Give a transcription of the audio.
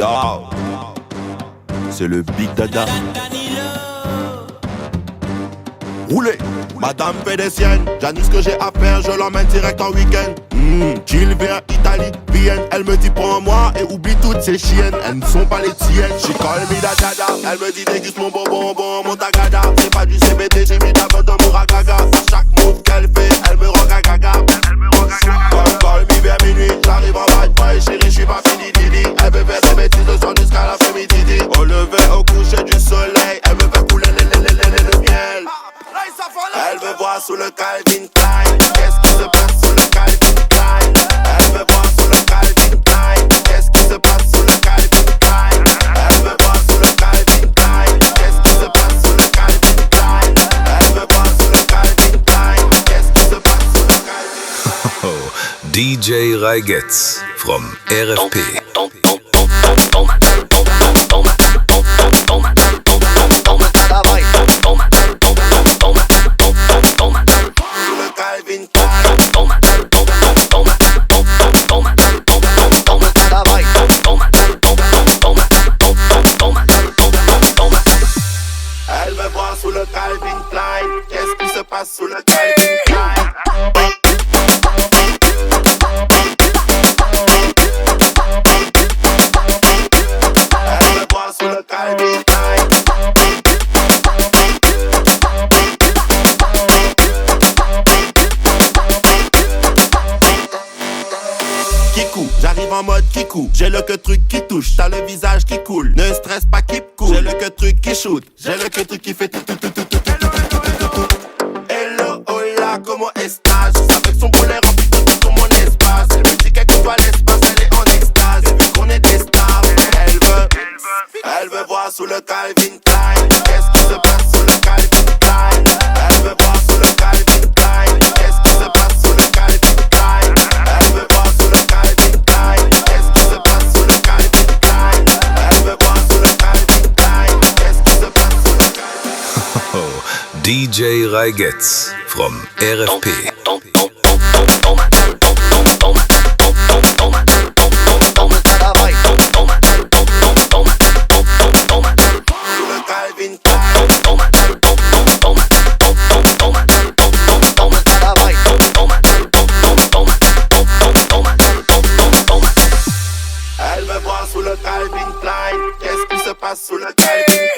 Yo, c'est le Big Dada. Roulez, madame fait des siennes. J'annule ce que j'ai à faire, je l'emmène direct en week-end. Chill vers Italie, Vienne. Elle me dit prends-moi et oublie toutes ces chiennes. Elles ne sont pas les tiennes. She call me Dada. Elle me dit déguste mon bonbon, mon tagada. C'est pas du CBD, j'ai mis ta vente dans mon ragaga. À chaque move qu'elle fait, elle me rend gaga. Call me vers minuit, j'arrive en bad boy. Chérie, j'suis pas fini Didi. Elle veut faire des bêtises le soir jusqu'à l'après-midi. Au lever, au coucher du soleil. Elle veut faire couler le miel. Elle veut voir sous le Calvin Klein. Qu'est-ce qui se passe sous le Calvin Klein? Elle veut voir sous le Calvin Klein. Qu'est-ce qui se passe sous le Calvin Klein? Elle veut voir sous le Calvin Klein. Qu'est-ce qui se passe sous le Calvin Klein? Elle veut voir sous le Calvin Klein. Qu'est-ce qui se passe sous le Calvin Klein? DJ Raigets from RFP. Elle veut voir sous le Calvin Klein. Qu'est-ce qui se passe sous le Calvin Klein? Elle veut voir sous le Calvin Klein. Kikou, j'arrive en mode Kikou. J'ai le que truc qui touche, t'as le visage qui coule. Ne stresse pas, keep cool. J'ai le que truc qui shoot. J'ai le que truc qui fait tout. Hello, hola, como estás? Avec son boulet rempli de tout mon espace. Elle me dit qu'elle côtoie l'espace, elle est en extase. Et vu qu'on est des stars, elle veut voir sous le Calvin Klein. Qu'est-ce qui se passe sous le Calvin Klein? Elle veut voir sous le Calvin Klein. Qu'est-ce qui se passe sous le Calvin Klein? Elle veut voir sous le Calvin Klein. Qu'est-ce qui se passe sous le Calvin Klein? Elle veut voir sous le Calvin Klein. Qu'est-ce qui se passe sous le Calvin Klein? DJ Raigets from RFP. Elle veut voir sous le Calvin Klein. Qu'est-ce qui se passe sous le Calvin